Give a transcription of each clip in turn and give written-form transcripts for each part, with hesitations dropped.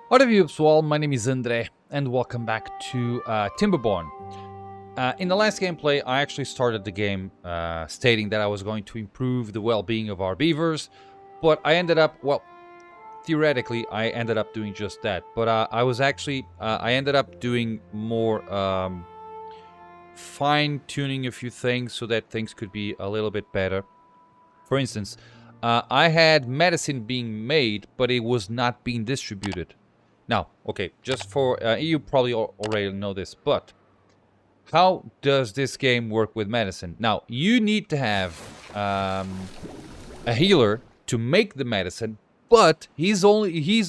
What up, you all? My name is André, and welcome back to Timberborn. In the last gameplay, I actually started the game stating that I was going to improve the well-being of our beavers, but I ended up, well, theoretically, I ended up doing just that. But I ended up doing more fine-tuning a few things so that things could be a little bit better. For instance, I had medicine being made, but it was not being distributed. Now, okay, just for, you probably already know this, but how does this game work with medicine? Now, you need to have a healer to make the medicine, but he's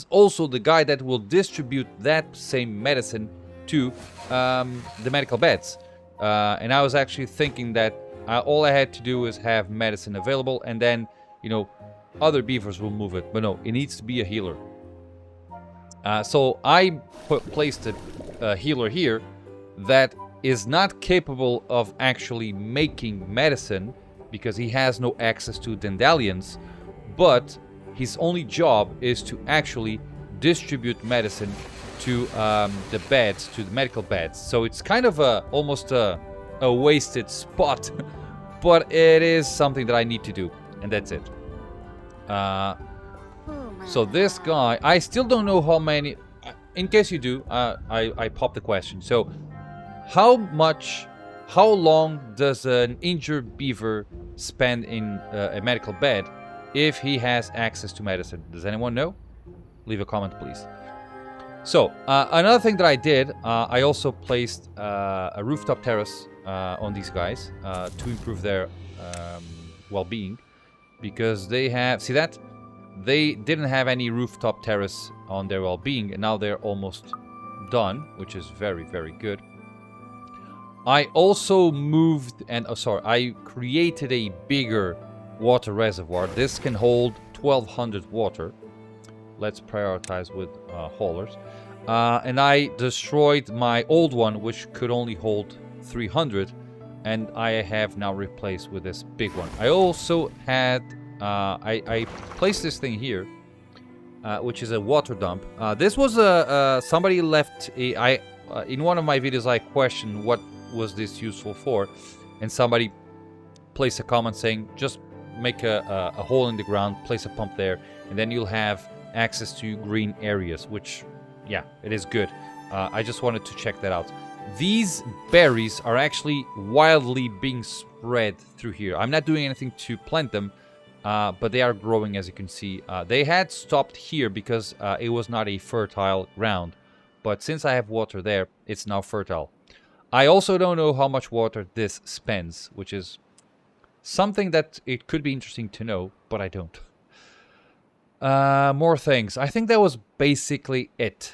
also the guy that will distribute that same medicine to the medical beds. And I was actually thinking that all I had to do is have medicine available, and then, you know, other beavers will move it. But no, it needs to be a healer. So I placed a healer here that is not capable of actually making medicine because he has no access to dandelions, but his only job is to actually distribute medicine to the beds, to the medical beds. So it's kind of almost a wasted spot, but it is something that I need to do, and that's it. So this guy, I still don't know how many. In case you do, I popped the question. So, how long does an injured beaver spend in a medical bed if he has access to medicine? Does anyone know? Leave a comment, please. So, another thing that I did, I also placed a rooftop terrace on these guys to improve their well-being, because they have, see that? They didn't have any rooftop terrace on their well-being, and now they're almost done, which is very, very good. I also moved and I created a bigger water reservoir. This can hold 1200 water. Let's prioritize with haulers. And I destroyed my old one, which could only hold 300, and I have now replaced with this big one. I also had I placed this thing here, which is a water dump. This was somebody left in one of my videos. I questioned what was this useful for, and somebody placed a comment saying just make a hole in the ground, place a pump there, and then you'll have access to green areas, which, yeah, it is good. I just wanted to check that out. These berries are actually wildly being spread through here. I'm not doing anything to plant them, but they are growing, as you can see. They had stopped here because it was not a fertile ground, but since I have water there, it's now fertile. I also don't know how much water this spends, which is something that it could be interesting to know, but I don't. More things. I think that was basically it.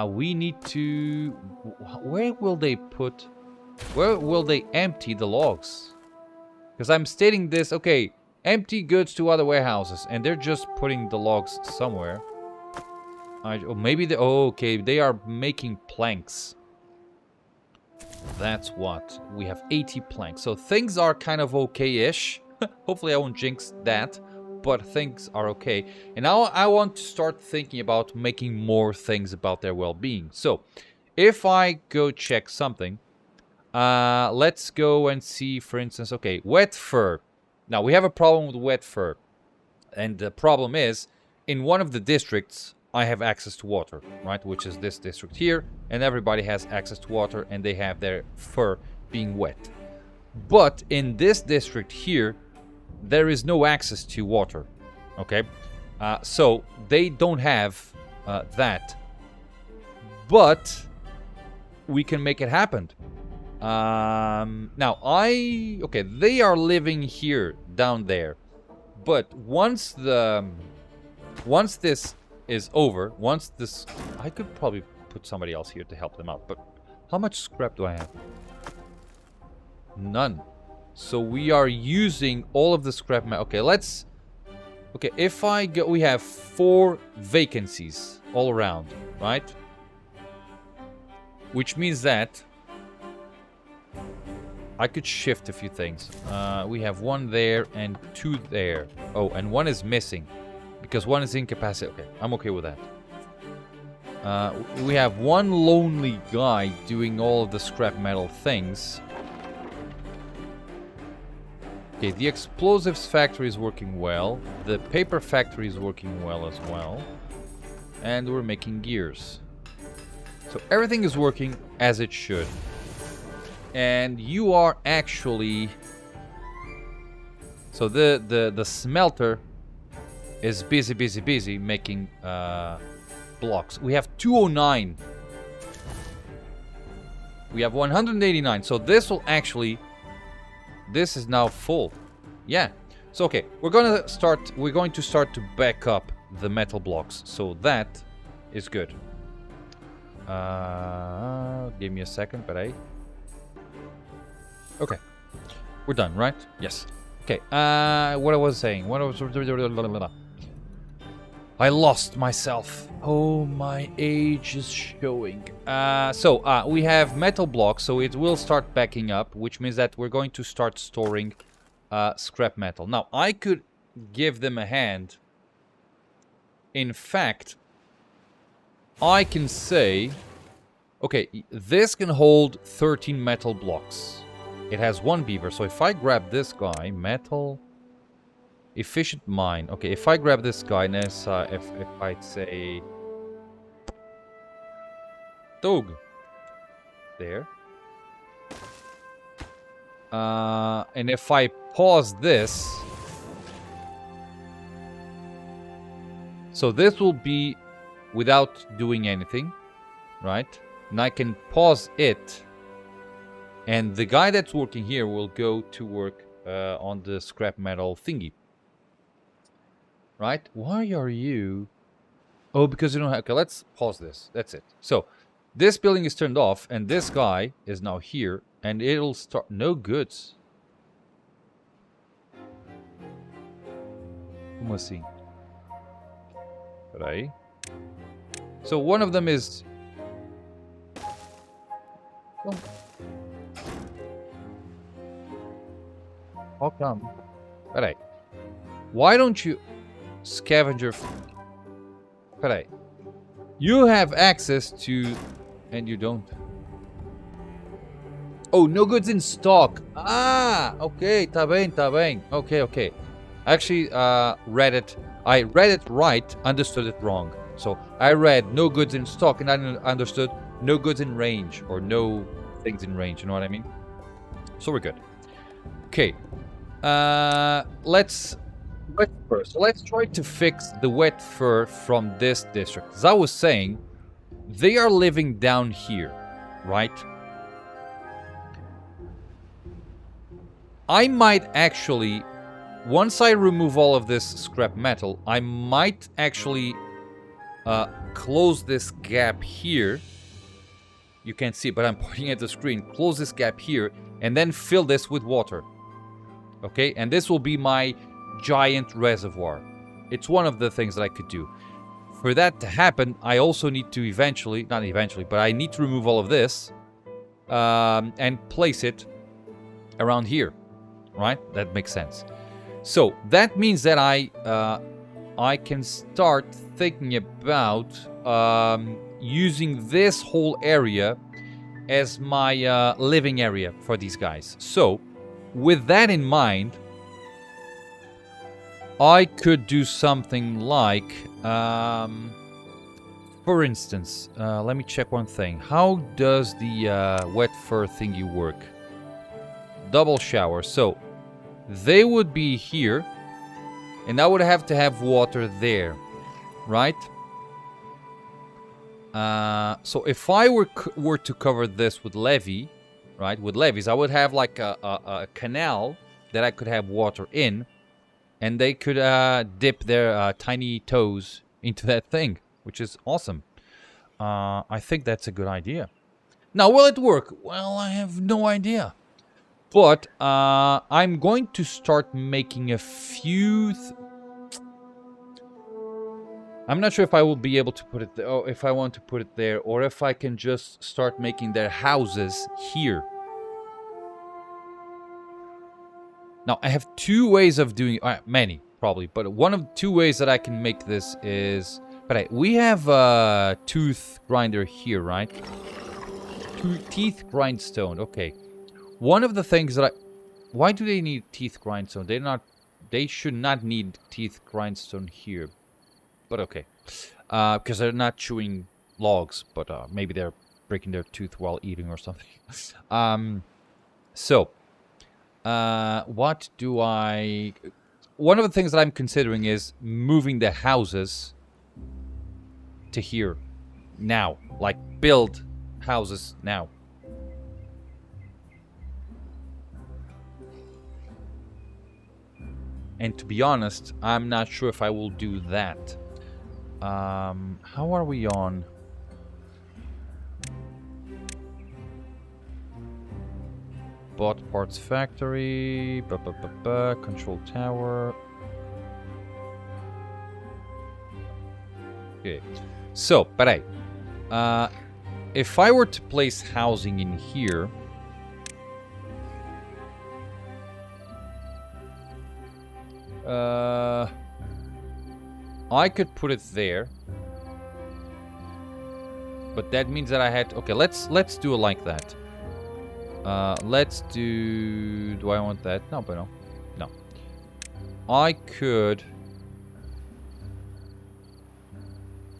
We need to... Where will they empty the logs? Because I'm stating this, okay, empty goods to other warehouses, and they're just putting the logs somewhere. Maybe they... Oh, okay, they are making planks. That's what. We have 80 planks. So things are kind of okay-ish. Hopefully I won't jinx that, but things are okay. And now I want to start thinking about making more things about their well-being. So, if I go check something, let's go and see, for instance, okay, wet fur. Now, we have a problem with wet fur. And the problem is, in one of the districts, I have access to water, right? Which is this district here. And everybody has access to water, and they have their fur being wet. But in this district here, there is no access to water, okay? So they don't have that. But we can make it happen. Now, okay, they are living here, down there. But once this is over, I could probably put somebody else here to help them out. But how much scrap do I have? None. So we are using all of the scrap. Okay, okay, if I go, we have 4 vacancies all around, right? Which means that I could shift a few things. We have 1 there and 2 there. Oh, and 1 is missing because 1 is incapacitated. Okay, I'm okay with that. We have one lonely guy doing all of the scrap metal things. Okay, the explosives factory is working well. The paper factory is working well as well. And we're making gears. So everything is working as it should. And you are actually... So the smelter is busy making blocks. We have 209. We have 189. So this will actually... This is now full. Yeah. So okay, we're going to start to back up the metal blocks. So that is good. Give me a second, but okay. We're done, right? Yes. Okay. What I was saying. I lost myself. Oh, my age is showing. We have metal blocks, so it will start backing up, which means that we're going to start storing scrap metal. Now, I could give them a hand. In fact, I can say, okay, this can hold 13 metal blocks. It has one beaver, so if I grab this guy, metal... Efficient mine. Okay, if I grab this guy, if I say... Dog. There. And if I pause this... So this will be without doing anything, right? And I can pause it. And the guy that's working here will go to work on the scrap metal thingy. Right? Why are you... Oh, because you don't have... Okay, let's pause this. That's it. So, this building is turned off, and this guy is now here, and it'll start... No goods. Como assim? Peraí. So, one of them is... Oh. How come? Peraí. Why don't you... Scavenger... Peraí. You have access to... And you don't. Oh, no goods in stock. Ah, okay, tá bem, tá bem. Okay, okay. Actually, read it. I read it right, understood it wrong. So, I read no goods in stock and I understood no goods in range. Or no things in range, you know what I mean? So, we're good. Okay. Let's... Wet fur. So let's try to fix the wet fur from this district. As I was saying, they are living down here, right? I might actually, once I remove all of this scrap metal, I might actually close this gap here. You can't see it, but I'm pointing at the screen. Close this gap here and then fill this with water. Okay, and this will be my giant reservoir. It's one of the things that I could do. For that to happen, I also need to but I need to remove all of this and place it around here, right? That makes sense. So that means that I can start thinking about using this whole area as my living area for these guys. So with that in mind, I could do something like, for instance, let me check one thing. How does the wet fur thingy work? Double shower. So, they would be here, and I would have to have water there, right? So, if I were to cover this with levee, right, with levees, I would have like a canal that I could have water in, and they could dip their tiny toes into that thing, which is awesome. I think that's a good idea. Now, will it work? Well, I have no idea. But I'm going to start making a few... I'm not sure if I will be able to put it there, or if I want to put it there, or if I can just start making their houses here. Now, I have two ways of doing... many, probably. But one of two ways that I can make this is But we have a tooth grinder here, right? Teeth grindstone. Okay. One of the things that why do they need teeth grindstone? They should not need teeth grindstone here. But okay. Because they're not chewing logs, but maybe they're breaking their tooth while eating or something. So, what do I... One of the things that I'm considering is moving the houses to here now. Like, build houses now. And to be honest, I'm not sure if I will do that. How are we on? Bought parts factory. Control tower. Okay. So, peraí. If I were to place housing in here... I could put it there. But that means that I had... Okay, let's do it like that. Let's do... Do I want that? No, but no. No. I could...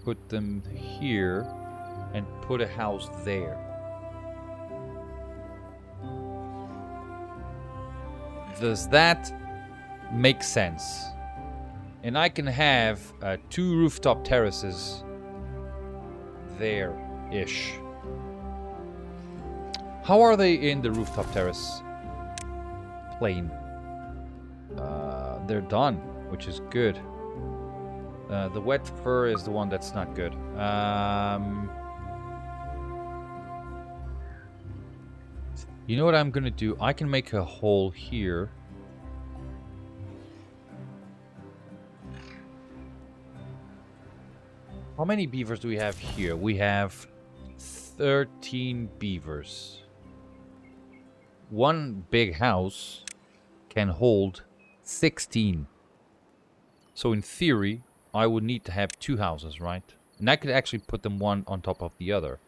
put them here and put a house there. Does that make sense? And I can have 2 rooftop terraces there-ish. How are they in the rooftop terrace plane? They're done, which is good. The wet fur is the one that's not good. You know what I'm gonna do? I can make a hole here. How many beavers do we have here? We have 13 beavers. One big house can hold 16. So in theory, I would need to have 2 houses, right? And I could actually put them one on top of the other.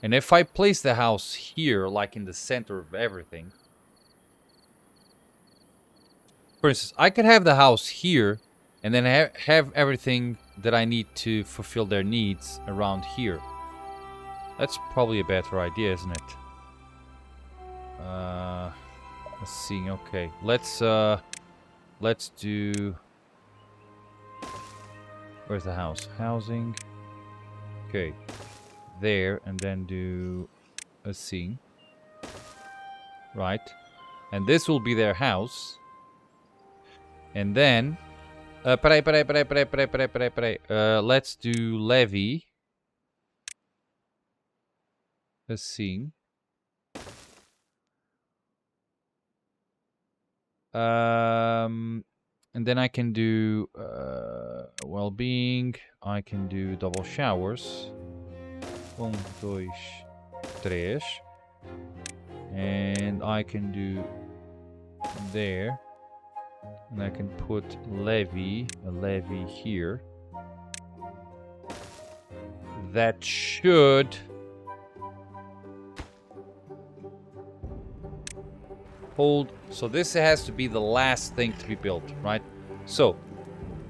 And if I place the house here, like in the center of everything... For instance, I could have the house here, and then have everything that I need to fulfill their needs around here. That's probably a better idea, isn't it? Let's see, okay. Let's do... Where's the house? Housing. Okay. There, and then do a scene. Right. And this will be their house. And then... let's do levy. A scene. And then I can do well-being. I can do double showers. 1, 2, 3. And I can do there. And I can put a levy here. That should hold. So this has to be the last thing to be built, right? So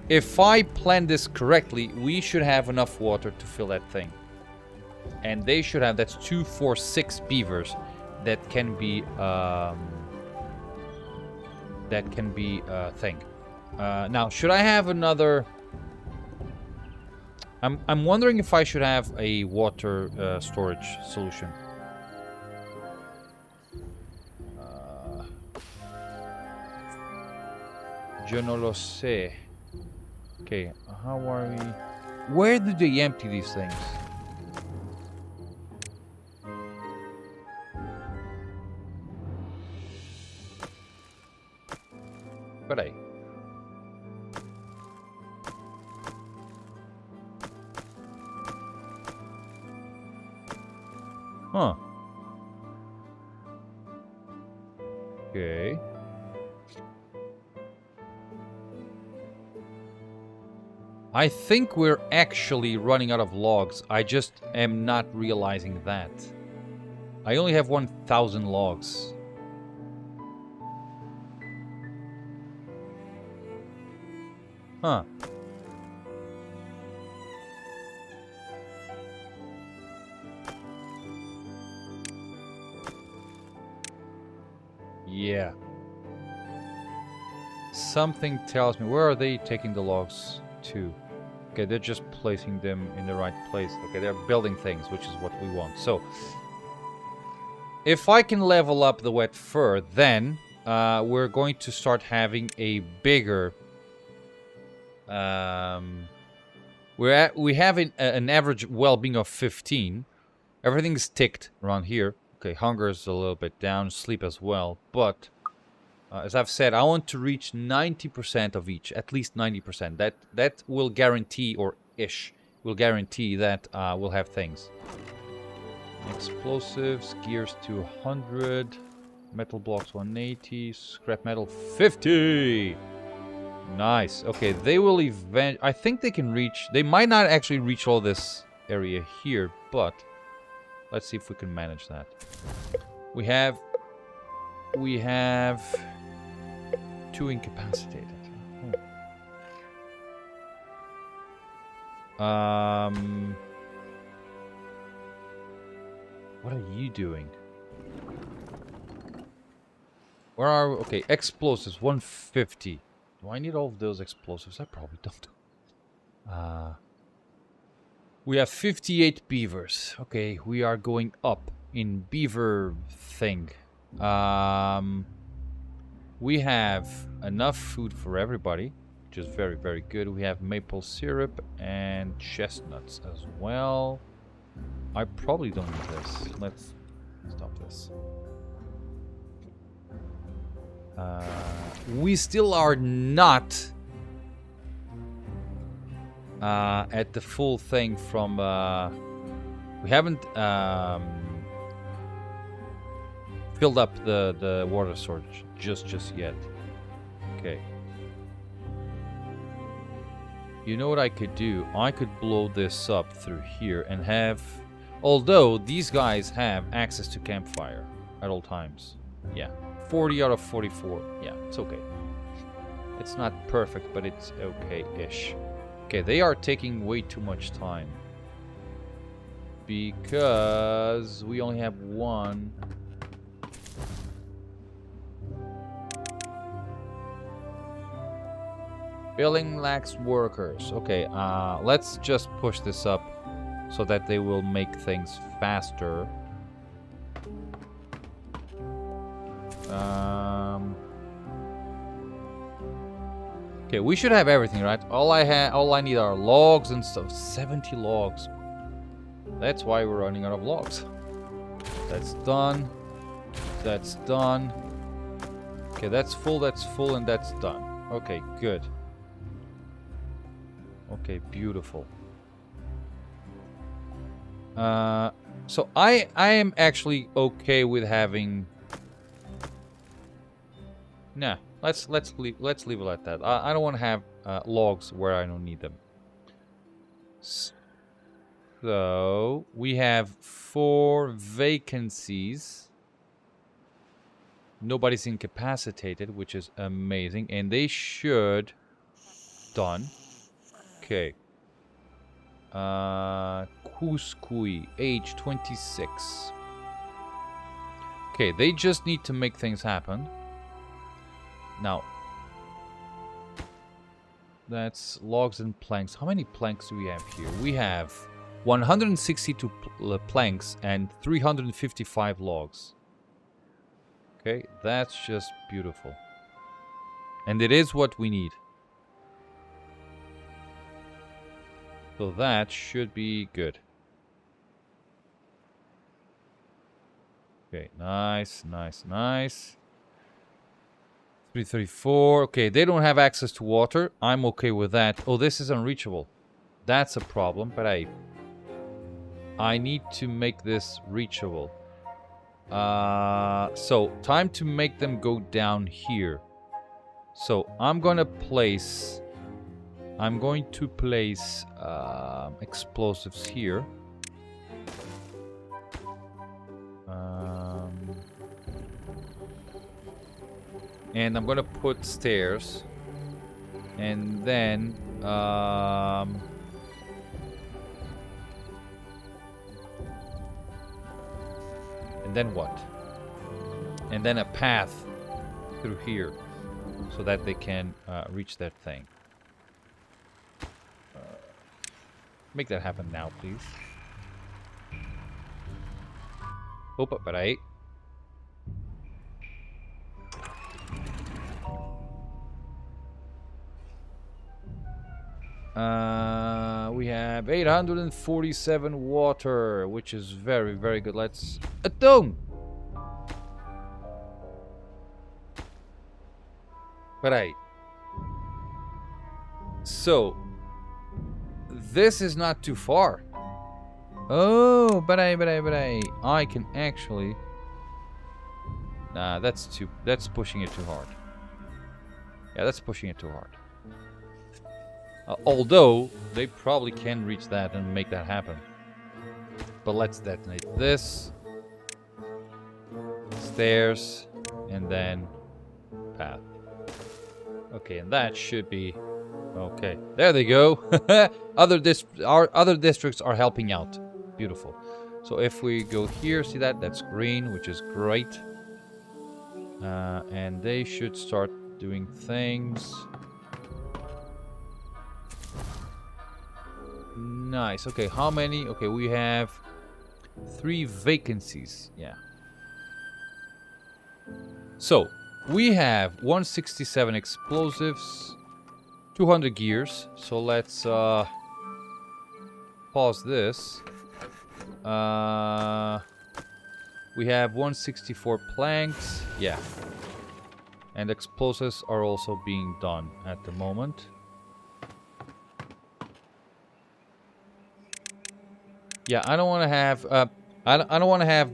if I plan this correctly, we should have enough water to fill that thing. And they should have, that's 2, 4, 6 beavers that can be thing. Now, should I have another? I'm wondering if I should have a water storage solution. Yo no lo sé. Okay, how are we? Where do they empty these things? Peraí. Huh. Okay. I think we're actually running out of logs. I just am not realizing that. I only have 1,000 logs. Huh. Yeah. Something tells me... Where are they taking the logs to? Okay, they're just placing them in the right place. Okay, they're building things, which is what we want. So, if I can level up the wet fur, then we're going to start having a bigger... we have an average well-being of 15. Everything's ticked around here. Okay, hunger is a little bit down, sleep as well. But, as I've said, I want to reach 90% of each. At least 90%. That will guarantee, or ish, will guarantee that we'll have things. Explosives, gears 200. Metal blocks 180. Scrap metal 50. Nice. Okay, they will I think they can reach... They might not actually reach all this area here, but... Let's see if we can manage that. We have 2 incapacitated. What are you doing? Where are we? Okay, explosives 150. Do I need all of those explosives? I probably don't. We have 58 beavers. Okay, we are going up in beaver thing. We have enough food for everybody, which is very, very good. We have maple syrup and chestnuts as well. I probably don't need this. Let's stop this. We still are not at the full thing from... we haven't filled up the water storage just yet. Okay. You know what I could do? I could blow this up through here and have... Although these guys have access to campfire at all times. Yeah. 40 out of 44. Yeah, it's okay. It's not perfect, but it's okay-ish. Okay, they are taking way too much time. Because we only have 1. Building lacks workers. Okay, let's just push this up so that they will make things faster. Okay, we should have everything, right? All I need are logs and stuff. 70 logs. That's why we're running out of logs. That's done. That's done. Okay, that's full, and that's done. Okay, good. Okay, beautiful. So I am actually okay with having... Nah, let's leave it at that. I don't want to have logs where I don't need them. So we have 4 vacancies. Nobody's incapacitated, which is amazing, and they should... Done. Okay. Kuskui, age 26. Okay, they just need to make things happen. Now, that's logs and planks. How many planks do we have here? We have 162 planks and 355 logs. Okay, that's just beautiful. And it is what we need. So that should be good. Okay, nice, nice, nice. 334. Okay, they don't have access to water. I'm okay with that. Oh, this is unreachable. That's a problem, but I need to make this reachable. So, time to make them go down here. So, I'm gonna place I'm going to place explosives here. And I'm gonna put stairs. And then what? And then a path through here so that they can reach that thing. Make that happen now, please. Opa, peraí. We have 847 water, which is very, very good. Let's atone. Peraí. So, this is not too far. Oh, peraí. I can actually... Nah, that's pushing it too hard. Yeah, that's pushing it too hard. Although, they probably can reach that and make that happen. But let's detonate this. Stairs. And then path. Okay, and that should be... Okay, there they go. Other districts are helping out. Beautiful. So if we go here, see that? That's green, which is great. And they should start doing things. Nice. Okay, how many? Okay, we have 3 vacancies. Yeah. So, we have 167 explosives, 200 gears. So let's pause this. We have 164 planks. Yeah. And explosives are also being done at the moment. Yeah, I don't want to have I don't want to have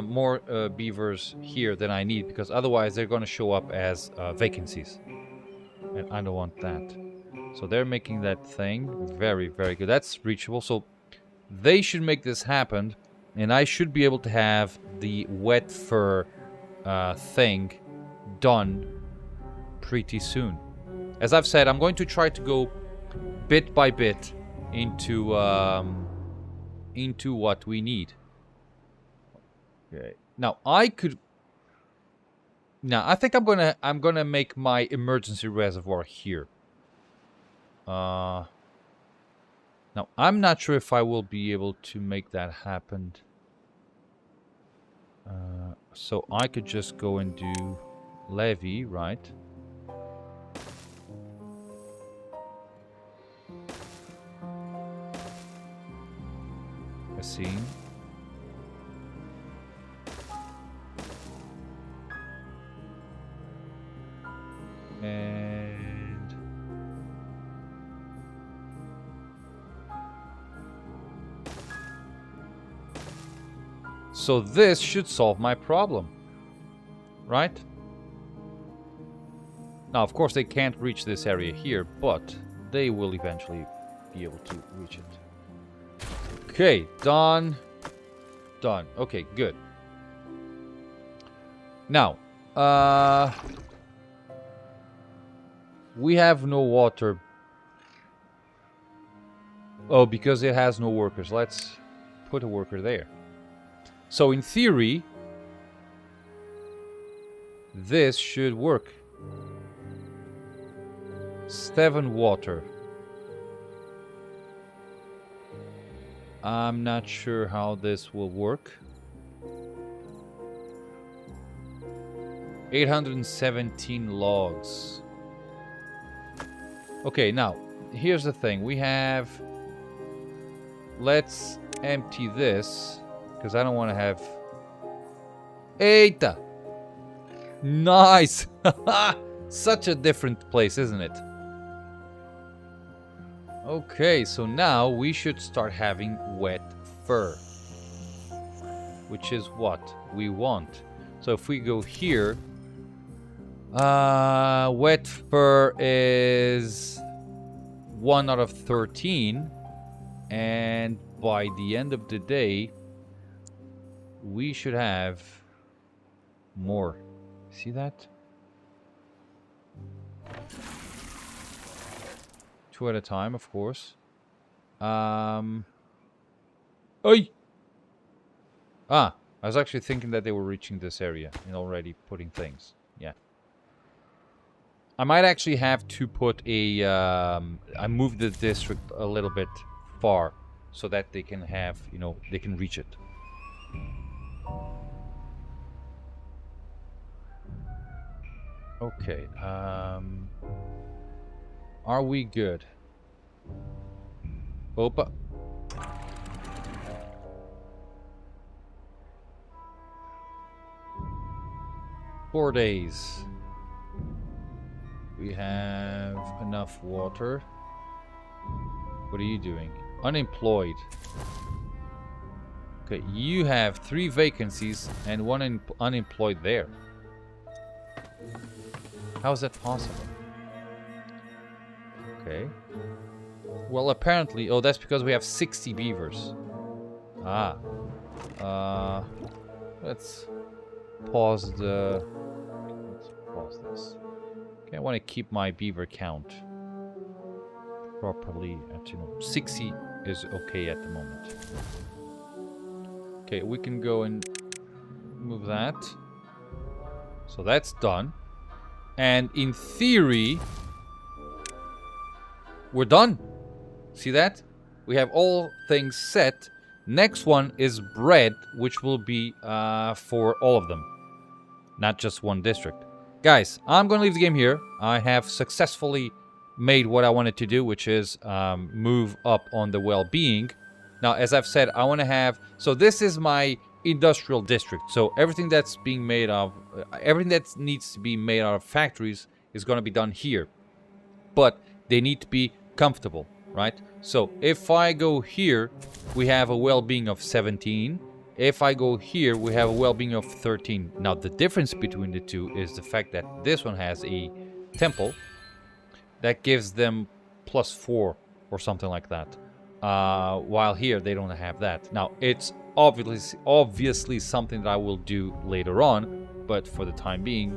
more beavers here than I need, because otherwise they're going to show up as vacancies, and I don't want that. So they're making that thing very, very good. That's reachable. So they should make this happen, and I should be able to have the wet fur thing done pretty soon. As I've said, I'm going to try to go bit by bit into what we need. Okay. Now I think I'm gonna make my emergency reservoir here. Now I'm not sure if I will be able to make that happen. So I could just go and do levee, right? I see. And so this should solve my problem, right? Now, of course, they can't reach this area here, but they will eventually be able to reach it. Okay, done. Done. Okay, good. Now, we have no water. Oh, because it has no workers. Let's put a worker there. So, in theory, this should work. 7 water. I'm not sure how this will work. 817 logs. Okay, now, here's the thing. We have... Let's empty this, because I don't want to have... Eita! Nice! Such a different place, isn't it? Okay, so now we should start having wet fur, which is what we want. So if we go here, wet fur is 1 out of 13. And by the end of the day, we should have more. See that? 2 at a time, of course. Oi! Ah, I was actually thinking that they were reaching this area and already putting things. Yeah. I might actually have to put a... I moved the district a little bit far so that they can have, you know, they can reach it. Okay, are we good? Opa. 4 days. We have enough water. What are you doing? Unemployed. Okay, you have 3 vacancies and 1 unemployed there. How is that possible? Okay. Well, apparently... Oh, that's because we have 60 beavers. Ah. Let's pause the... Let's pause this. Okay, I want to keep my beaver count properly at, you know, 60 is okay at the moment. Okay, we can go and move that. So that's done. And in theory, we're done. See that? We have all things set. Next one is bread, which will be for all of them. Not just one district. Guys, I'm going to leave the game here. I have successfully made what I wanted to do, which is move up on the well-being. Now, as I've said, I want to have... So this is my industrial district. So everything that's being made of... everything that needs to be made out of factories is going to be done here. But they need to be comfortable, right? So if I go here, we have a well-being of 17. If I go here, we have a well-being of 13. Now, the difference between the two is the fact that this one has a temple that gives them +4 or something like that. While here, they don't have that. Now, it's obviously something that I will do later on, but for the time being,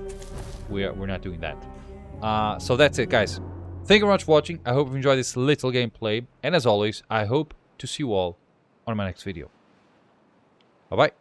we're not doing that. So that's it, guys. Thank you very much for watching. I hope you enjoyed this little gameplay. And as always, I hope to see you all on my next video. Bye-bye.